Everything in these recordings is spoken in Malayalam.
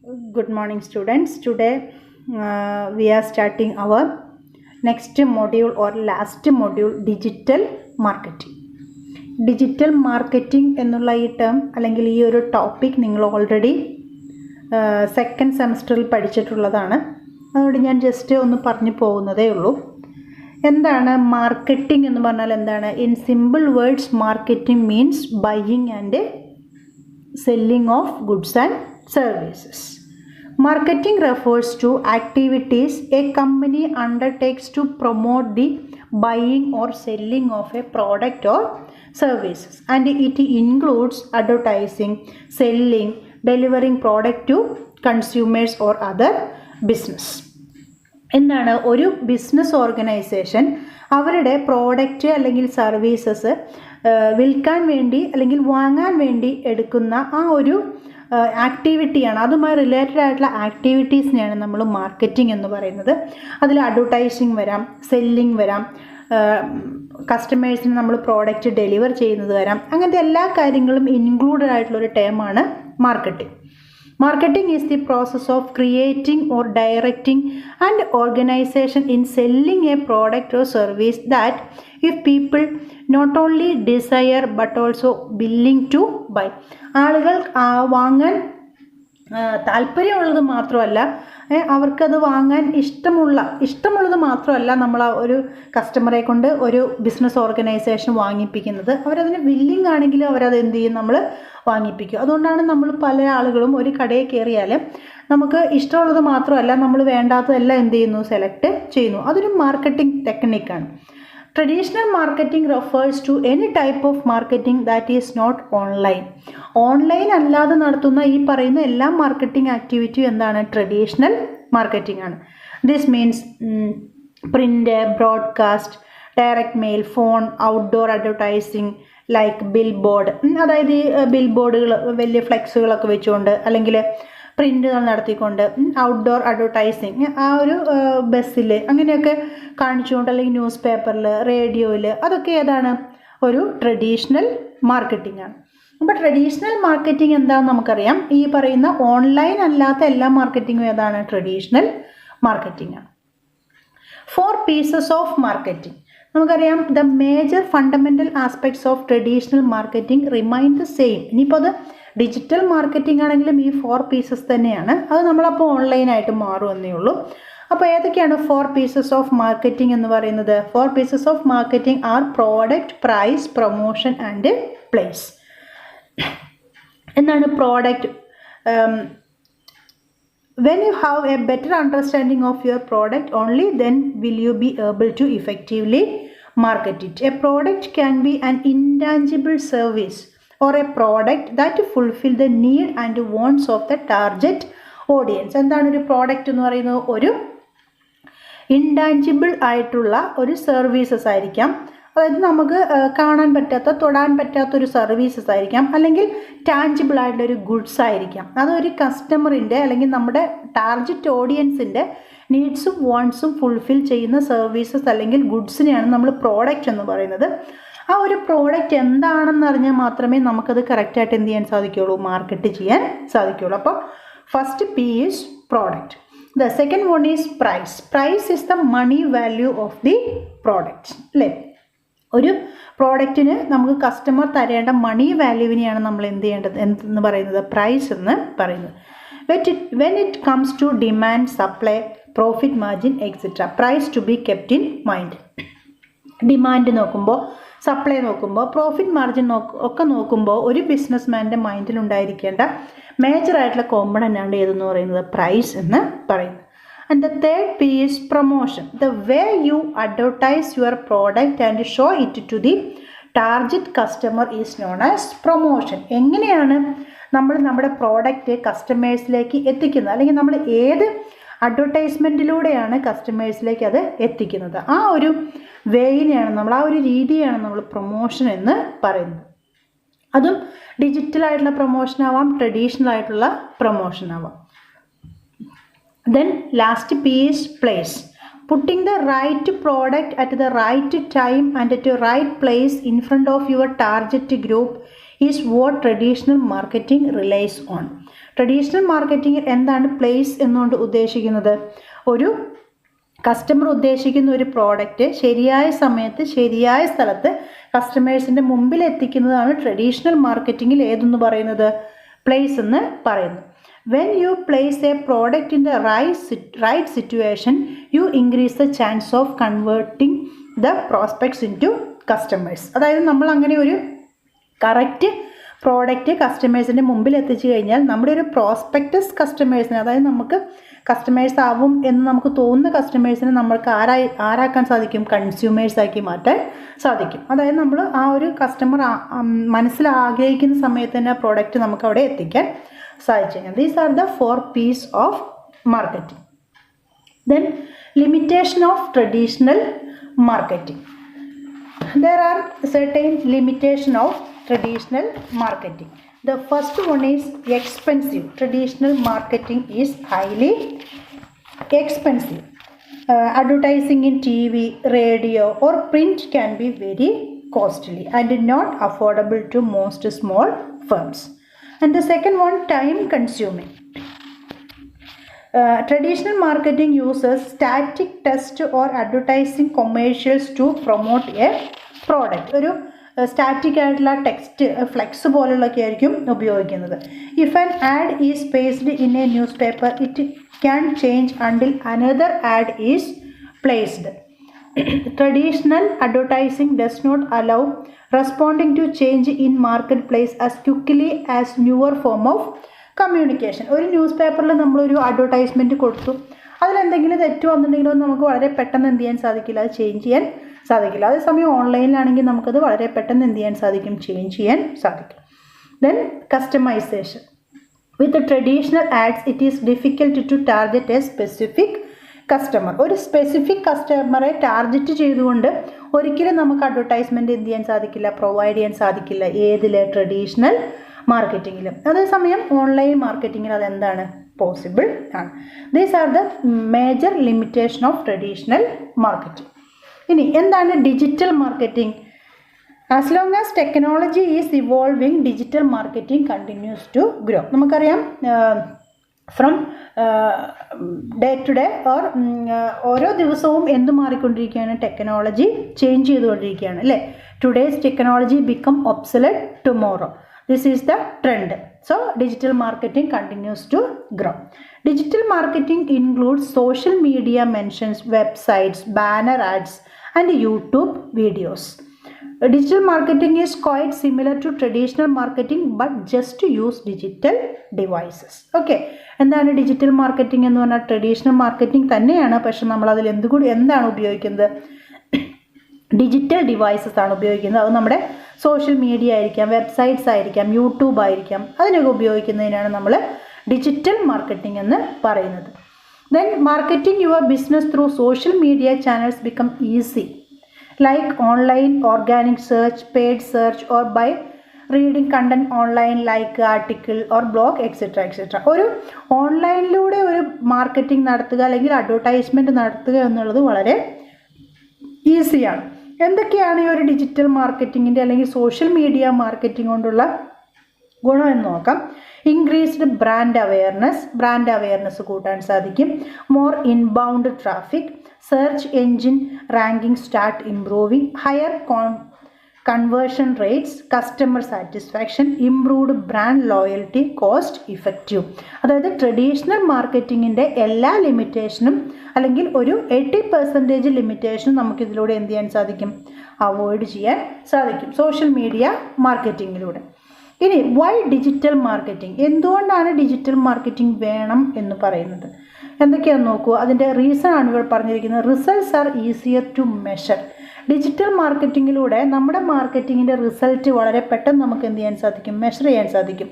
Good morning, students. Today we are starting our next module or last module, digital marketing. Digital marketing എന്നുള്ള ഈ ടേം അല്ലെങ്കിൽ ഈ ഒരു ടോപ്പിക് നിങ്ങൾ ഓൾറെഡി സെക്കൻഡ് സെമസ്റ്ററിൽ പഠിച്ചിട്ടുള്ളതാണ്. അതുകൊണ്ട് ഞാൻ ജസ്റ്റ് ഒന്ന് പറഞ്ഞു പോകുന്നതേ ഉള്ളൂ. എന്താണ് മാർക്കറ്റിംഗ് എന്ന് പറഞ്ഞാൽ എന്താണ്? In simple words, marketing means buying and selling of goods and services. Marketing refers to activities a company undertakes to promote the buying or selling of a product or services, and it includes advertising, selling, delivering product to consumers or other business. എന്താണ് ഒരു ബിസിനസ് ഓർഗനൈസേഷൻ അവരുടെ പ്രോഡക്റ്റ് അല്ലെങ്കിൽ സർവീസസ് വിൽക്കാൻ വേണ്ടി അല്ലെങ്കിൽ വാങ്ങാൻ വേണ്ടി എടുക്കുന്ന ആ ഒരു ആക്ടിവിറ്റിയാണ്, അതുമായി റിലേറ്റഡ് ആയിട്ടുള്ള ആക്ടിവിറ്റീസിനെയാണ് നമ്മൾ മാർക്കറ്റിംഗ് എന്ന് പറയുന്നത്. അതിൽ അഡ്വർടൈസിങ് വരാം, സെല്ലിംഗ് വരാം, കസ്റ്റമേഴ്സിന് നമ്മൾ പ്രോഡക്റ്റ് ഡെലിവർ ചെയ്യുന്നത് വരാം. അങ്ങനത്തെ എല്ലാ കാര്യങ്ങളും ഇൻക്ലൂഡഡ് ആയിട്ടുള്ളൊരു ടേമാണ് marketing. Marketing is the process of creating or directing an organization in selling a product or service that if people not only desire but also willing to buy. ആളുകൾ വാങ്ങാൻ താല്പര്യമുള്ളത് മാത്രമല്ല, അവർക്കത് വാങ്ങാൻ ഇഷ്ടമുള്ളത് മാത്രമല്ല നമ്മൾ ആ ഒരു കസ്റ്റമറെ കൊണ്ട് ഒരു ബിസിനസ് ഓർഗനൈസേഷൻ വാങ്ങിപ്പിക്കുന്നത്. അവരതിന് വില്ലിങ് ആണെങ്കിലും അവരത് എന്ത് ചെയ്യും, നമ്മൾ വാങ്ങിപ്പിക്കും. അതുകൊണ്ടാണ് നമ്മൾ പല ആളുകളും ഒരു കടയിൽ കയറിയാൽ നമുക്ക് ഇഷ്ടമുള്ളത് മാത്രമല്ല നമ്മൾ വേണ്ടാത്തതെല്ലാം എന്ത് ചെയ്യുന്നു, സെലക്ട് ചെയ്യുന്നു. അതൊരു marketing ടെക്നിക്കാണ്. Traditional marketing refers to any type of marketing that is not online. Online അല്ലാതെ നടത്തുന്ന ഈ പറയുന്ന എല്ലാ മാർക്കറ്റിംഗ് ആക്ടിവിറ്റിയും എന്താണ്? ട്രഡീഷണൽ മാർക്കറ്റിംഗ് ആണ്. This means print, broadcast, direct mail, phone, outdoor advertising like billboard, അതായത് ഈ ബിൽ ബോർഡുകൾ വലിയ ഫ്ലെക്സുകളൊക്കെ വെച്ചുകൊണ്ട് അല്ലെങ്കിൽ പ്രിൻ്റുകൾ നടത്തിക്കൊണ്ട്, ഔട്ട്ഡോർ അഡ്വർടൈസിങ് ആ ഒരു ബസ്സിൽ അങ്ങനെയൊക്കെ കാണിച്ചുകൊണ്ട്, അല്ലെങ്കിൽ ന്യൂസ് പേപ്പറിൽ, റേഡിയോയിൽ, അതൊക്കെ ഏതാണ്? ഒരു ട്രഡീഷണൽ മാർക്കറ്റിംഗ് ആണ്. അപ്പോൾ ട്രഡീഷണൽ മാർക്കറ്റിംഗ് എന്താണെന്ന് നമുക്കറിയാം. ഈ പറയുന്ന ഓൺലൈൻ അല്ലാത്ത എല്ലാ മാർക്കറ്റിങ്ങും ഏതാണ്? ട്രഡീഷണൽ മാർക്കറ്റിംഗ് ആണ്. 4 pieces of marketing. നമുക്കറിയാം the major fundamental aspects of traditional marketing remain the same. ഇനിയിപ്പോൾ അത് ഡിജിറ്റൽ മാർക്കറ്റിംഗ് ആണെങ്കിലും ഈ 4 pieces തന്നെയാണ്. അത് നമ്മളപ്പോൾ ഓൺലൈനായിട്ട് മാറുമെന്നേ ഉള്ളൂ. അപ്പോൾ ഏതൊക്കെയാണ് 4 pieces ഓഫ് മാർക്കറ്റിംഗ് എന്ന് പറയുന്നത്? 4 pieces of marketing are product, price, promotion and place. എന്താണ് product? When you have a better understanding of your product, only then will you be able to effectively market it. A product can be an intangible service or a product that fulfill the need and wants of the target audience. എന്താണ് ഒരു പ്രോഡക്റ്റ് എന്ന് പറയുന്നത്? ഒരു ഇൻടാഞ്ചിബിൾ ആയിട്ടുള്ള ഒരു സർവീസസ് ആയിരിക്കാം. അതായത് നമുക്ക് കാണാൻ പറ്റാത്ത, തൊടാൻ പറ്റാത്തൊരു സർവീസസ് ആയിരിക്കാം, അല്ലെങ്കിൽ ടാഞ്ചിബിൾ ആയിട്ടുള്ളൊരു ഗുഡ്സ് ആയിരിക്കാം. അതൊരു കസ്റ്റമറിൻ്റെ അല്ലെങ്കിൽ നമ്മുടെ ടാർഗറ്റ് ഓഡിയൻസിൻ്റെ നീഡ്സും വാണ്ട്സും ഫുൾഫിൽ ചെയ്യുന്ന സർവീസസ് അല്ലെങ്കിൽ ഗുഡ്സിനെയാണ് നമ്മൾ പ്രോഡക്റ്റ് എന്ന് പറയുന്നത്. ആ ഒരു പ്രോഡക്റ്റ് എന്താണെന്ന് അറിഞ്ഞാൽ മാത്രമേ നമുക്കത് കറക്റ്റായിട്ട് എന്ത് ചെയ്യാൻ സാധിക്കുകയുള്ളൂ, മാർക്കറ്റ് ചെയ്യാൻ സാധിക്കുകയുള്ളൂ. അപ്പോൾ first P is product. The second one is price. Price is the money value of the product. അല്ലേ? ഒരു പ്രോഡക്റ്റിന് നമുക്ക് കസ്റ്റമർ തരേണ്ട മണി വാല്യൂവിനെയാണ് നമ്മൾ എന്ത് ചെയ്യേണ്ടത് എന്ന് പറയുന്നത്? പ്രൈസ് എന്ന് പറയുന്നത്. When it comes to demand, supply, profit margin etcetera, price to be kept in mind. Demand നോക്കുമ്പോൾ, സപ്ലൈ നോക്കുമ്പോൾ, പ്രോഫിറ്റ് മാർജിൻ ഒക്കെ നോക്കുമ്പോൾ ഒരു ബിസിനസ്മാൻ്റെ മൈൻഡിലുണ്ടായിരിക്കേണ്ട മേജറായിട്ടുള്ള കോമ്പണൻ്റ് ആണ് ഏതെന്ന് പറയുന്നത്? പ്രൈസ് എന്ന് പറയുന്നത്. And the third P is promotion. The way you advertise your product and show it to the target customer is known as promotion. എങ്ങനെയാണ് നമ്മൾ നമ്മുടെ പ്രോഡക്റ്റ് കസ്റ്റമേഴ്സിലേക്ക് എത്തിക്കുന്നത്, അല്ലെങ്കിൽ നമ്മൾ ഏത് അഡ്വർടൈസ്മെൻറ്റിലൂടെയാണ് കസ്റ്റമേഴ്സിലേക്ക് അത് എത്തിക്കുന്നത്, ആ ഒരു വേയിനെയാണ് നമ്മൾ, ആ ഒരു രീതിയാണ് നമ്മൾ പ്രൊമോഷൻ എന്ന് പറയുന്നത്. അതും ഡിജിറ്റലായിട്ടുള്ള പ്രൊമോഷൻ ആവാം, ട്രഡീഷണൽ ആയിട്ടുള്ള പ്രൊമോഷൻ ആവാം. Then last P is place. Putting the right product at the right time and at the right place in front of your target group is what traditional marketing relies on. Traditional marketing എന്താണ് പ്ലേസ് എന്നുകൊണ്ട് ഉദ്ദേശിക്കുന്നത്? ഒരു കസ്റ്റമർ ഉദ്ദേശിക്കുന്ന ഒരു പ്രോഡക്റ്റ് ശരിയായ സമയത്ത് ശരിയായ സ്ഥലത്ത് കസ്റ്റമേഴ്സിൻ്റെ മുമ്പിൽ എത്തിക്കുന്നതാണ് ട്രഡീഷണൽ മാർക്കറ്റിങ്ങിൽ ഏതെന്ന് പറയുന്നത്? പ്ലേസ് എന്ന് പറയുന്നു. When you place a product in the right situation, you increase the chance of converting the prospects into customers. അതായത് നമ്മൾ അങ്ങനെ ഒരു കറക്റ്റ് പ്രോഡക്റ്റ് കസ്റ്റമേഴ്സിൻ്റെ മുമ്പിൽ എത്തിച്ചു കഴിഞ്ഞാൽ നമ്മുടെ ഒരു പ്രോസ്പെക്റ്റസ് കസ്റ്റമേഴ്സിനെ, അതായത് നമുക്ക് കസ്റ്റമേഴ്സ് ആവും എന്ന് നമുക്ക് തോന്നുന്ന കസ്റ്റമേഴ്സിനെ നമ്മൾക്ക് ആരാക്കാൻ സാധിക്കും? കൺസ്യൂമേഴ്സാക്കി മാറ്റാൻ സാധിക്കും. അതായത് നമ്മൾ ആ ഒരു കസ്റ്റമർ മനസ്സിൽ ആഗ്രഹിക്കുന്ന സമയത്ത് തന്നെ ആ പ്രോഡക്റ്റ് നമുക്ക് അവിടെ എത്തിക്കാൻ സാധിച്ചു. These are the 4 P's of marketing. Then limitation of traditional marketing. There are certain limitation of traditional marketing. The first one is expensive. Traditional marketing is highly expensive. Advertising in TV, radio or print can be very costly and not affordable to most small firms. And the second one, time consuming. Traditional marketing uses static text or advertising commercials to promote a product. ഒരു സ്റ്റാറ്റിക് ആയിട്ടുള്ള ടെക്സ്റ്റ് ഫ്ലെക്സ് പോലുള്ളതൊക്കെ ആയിരിക്കും ഉപയോഗിക്കുന്നത്. If an add is paced in A news paper it can change until another add is placed. Traditional advertising does not allow responding to change in marketplace as quickly as newer form of communication. ഒരു ന്യൂസ് പേപ്പറിൽ നമ്മളൊരു അഡ്വർടൈസ്മെൻറ്റ് കൊടുത്തു, അതിലെന്തെങ്കിലും തെറ്റ് വന്നിട്ടുണ്ടെങ്കിലോ നമുക്ക് വളരെ പെട്ടെന്ന് എന്ത് ചെയ്യാൻ സാധിക്കില്ല? അത് ചേഞ്ച് ചെയ്യാൻ സാധിക്കില്ല. അതേസമയം ഓൺലൈനിലാണെങ്കിൽ നമുക്കത് വളരെ പെട്ടെന്ന് എന്ത് ചെയ്യാൻ സാധിക്കും? ചേഞ്ച് ചെയ്യാൻ സാധിക്കും. Then customization. With traditional ads it is difficult to target a specific customer. ഒരു സ്പെസിഫിക് കസ്റ്റമറെ ടാർഗറ്റ് ചെയ്തുകൊണ്ട് ഒരിക്കലും നമുക്ക് അഡ്വർടൈസ്മെൻറ്റ് എന്ത് ചെയ്യാൻ സാധിക്കില്ല? പ്രൊവൈഡ് ചെയ്യാൻ സാധിക്കില്ല. ഏതിൽ? ട്രഡീഷണൽ മാർക്കറ്റിങ്ങിലും. അതേസമയം ഓൺലൈൻ മാർക്കറ്റിങ്ങിൽ അതെന്താണ്? പോസിബിൾ ആണ്. These are the major limitation of traditional marketing. ഇനി എന്താണ് digital marketing? As long as technology is evolving digital marketing continues to grow. നമുക്കറിയാം from day to day or ഓരോ ദിവസവും എന്ത് മാറിക്കൊണ്ടിരിക്കുകയാണ്? ടെക്നോളജി ചേഞ്ച് ചെയ്തുകൊണ്ടിരിക്കുകയാണ് അല്ലേ? Today's technology become obsolete tomorrow. This is the trend. So digital marketing continues to grow. Digital marketing includes social media mentions, websites, banner ads and YouTube videos. Digital marketing is quite similar to traditional marketing but just to use digital devices. Okay. എന്താണ് ഡിജിറ്റൽ മാർക്കറ്റിംഗ് എന്ന് പറഞ്ഞാൽ? ട്രഡീഷണൽ മാർക്കറ്റിംഗ് തന്നെയാണ്, പക്ഷെ നമ്മൾ അതിൽ എന്താണ് ഉപയോഗിക്കുന്നത്? ഡിജിറ്റൽ ഡിവൈസസ് ആണ് ഉപയോഗിക്കുന്നത്. അത് നമ്മുടെ സോഷ്യൽ മീഡിയ ആയിരിക്കാം, വെബ്സൈറ്റ്സ് ആയിരിക്കാം, യൂട്യൂബ് ആയിരിക്കാം, അതിനൊക്കെ ഉപയോഗിക്കുന്നതിനാണ് നമ്മൾ ഡിജിറ്റൽ മാർക്കറ്റിംഗ് എന്ന് പറയുന്നത്. Then marketing your business through social media channels become easy like online organic search, paid search or by reading content online like article or blog etcetera etcetera. ഒരു ഓൺലൈനിലൂടെ ഒരു മാർക്കറ്റിംഗ് നടത്തുക അല്ലെങ്കിൽ അഡ്വർടൈസ്മെൻറ്റ് നടത്തുക എന്നുള്ളത് വളരെ ഈസിയാണ്. എന്തൊക്കെയാണ് ഈ ഒരു ഡിജിറ്റൽ മാർക്കറ്റിങ്ങിൻ്റെ അല്ലെങ്കിൽ സോഷ്യൽ മീഡിയ മാർക്കറ്റിംഗ് കൊണ്ടുള്ള ഗുണം എന്ന് നോക്കാം. ഇൻക്രീസ്ഡ് ബ്രാൻഡ് അവെയർനെസ് കൂട്ടാൻ സാധിക്കും. More inbound traffic, search engine ranking start improving, higher conversion rates, customer satisfaction, improved brand loyalty, cost effective. അതായത് ട്രഡീഷണൽ മാർക്കറ്റിങ്ങിൻ്റെ എല്ലാ ലിമിറ്റേഷനും അല്ലെങ്കിൽ ഒരു 80% ലിമിറ്റേഷനും നമുക്കിതിലൂടെ എന്ത് ചെയ്യാൻ സാധിക്കും? അവോയ്ഡ് ചെയ്യാൻ സാധിക്കും സോഷ്യൽ മീഡിയ മാർക്കറ്റിങ്ങിലൂടെ. ഇനി വൈ ഡിജിറ്റൽ മാർക്കറ്റിംഗ്? എന്തുകൊണ്ടാണ് ഡിജിറ്റൽ മാർക്കറ്റിംഗ് വേണം എന്ന് പറയുന്നത്? എന്തൊക്കെയാണെന്ന് നോക്കൂ. അതിൻ്റെ റീസൺ ആണ് ഇവിടെ പറഞ്ഞിരിക്കുന്നത്. Results are easier to measure. Digital മാർക്കറ്റിങ്ങിലൂടെ നമ്മുടെ മാർക്കറ്റിങ്ങിൻ്റെ റിസൾട്ട് വളരെ പെട്ടെന്ന് നമുക്ക് എന്ത് ചെയ്യാൻ സാധിക്കും? മെഷർ ചെയ്യാൻ സാധിക്കും.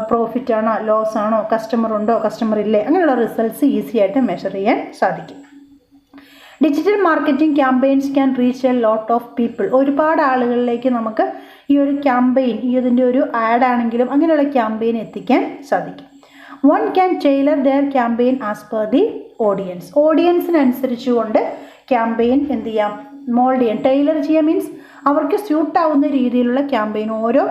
പ്രോഫിറ്റ് ആണോ, ലോസ് ആണോ, കസ്റ്റമർ ഉണ്ടോ, കസ്റ്റമർ ഇല്ലേ, അങ്ങനെയുള്ള റിസൾട്ട്സ് ഈസി ആയിട്ട് മെഷർ ചെയ്യാൻ സാധിക്കും. Digital marketing campaigns can reach a lot of people. ഒരുപാട് ആളുകളിലേക്ക് നമുക്ക് ഈ ഒരു ക്യാമ്പയിൻ, ഇതിൻ്റെ ഒരു ആഡ് ആണെങ്കിലും അങ്ങനെയുള്ള ക്യാമ്പയിൻ എത്തിക്കാൻ സാധിക്കും. One can tailor their campaign as per the audience. ഓഡിയൻസിനനുസരിച്ചുകൊണ്ട് ക്യാമ്പയിൻ എന്ത് ചെയ്യാം? മോൾഡ് ചെയ്യാം. ടൈലർ ചെയ്യാം മീൻസ് അവർക്ക് സ്യൂട്ട് ആവുന്ന രീതിയിലുള്ള ക്യാമ്പയിൻ, ഓരോ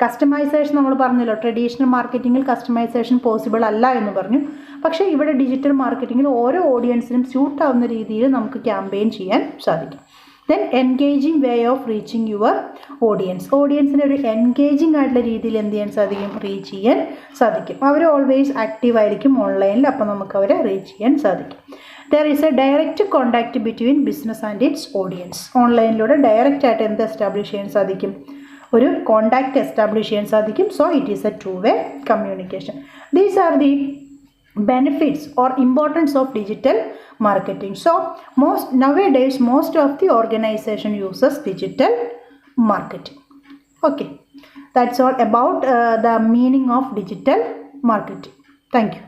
കസ്റ്റമൈസേഷൻ നമ്മൾ പറഞ്ഞല്ലോ, ട്രഡീഷണൽ മാർക്കറ്റിങ്ങിൽ കസ്റ്റമൈസേഷൻ പോസിബിൾ അല്ല എന്ന് പറഞ്ഞു. പക്ഷേ ഇവിടെ ഡിജിറ്റൽ മാർക്കറ്റിങ്ങിൽ ഓരോ ഓഡിയൻസിനും സ്യൂട്ട് ആവുന്ന രീതിയിൽ നമുക്ക് ക്യാമ്പയിൻ ചെയ്യാൻ സാധിക്കും. Then engaging way of reaching your audience. ഓഡിയൻസിനെ ഒരു എൻഗേജിങ് ആയിട്ടുള്ള രീതിയിൽ എന്ത് ചെയ്യാൻ സാധിക്കും? റീച്ച് ചെയ്യാൻ സാധിക്കും. അവർ ഓൾവേസ് ആക്റ്റീവ് ആയിരിക്കും ഓൺലൈനിൽ, അപ്പോൾ നമുക്ക് അവരെ റീച്ച് ചെയ്യാൻ സാധിക്കും. There is A direct contact between business and it's audience. ഓൺലൈനിലൂടെ ഡയറക്റ്റ് ആയിട്ട് എന്ത് എസ്റ്റാബ്ലിഷ് ചെയ്യാൻ സാധിക്കും? ഒരു കോണ്ടാക്ട് എസ്റ്റാബ്ലിഷ് ചെയ്യാൻ സാധിക്കും. So it is A to way communication. These are the benefits or importance of digital marketing. So nowadays most of the organization uses digital marketing. Okay, that's all about the meaning of digital marketing. Thank you.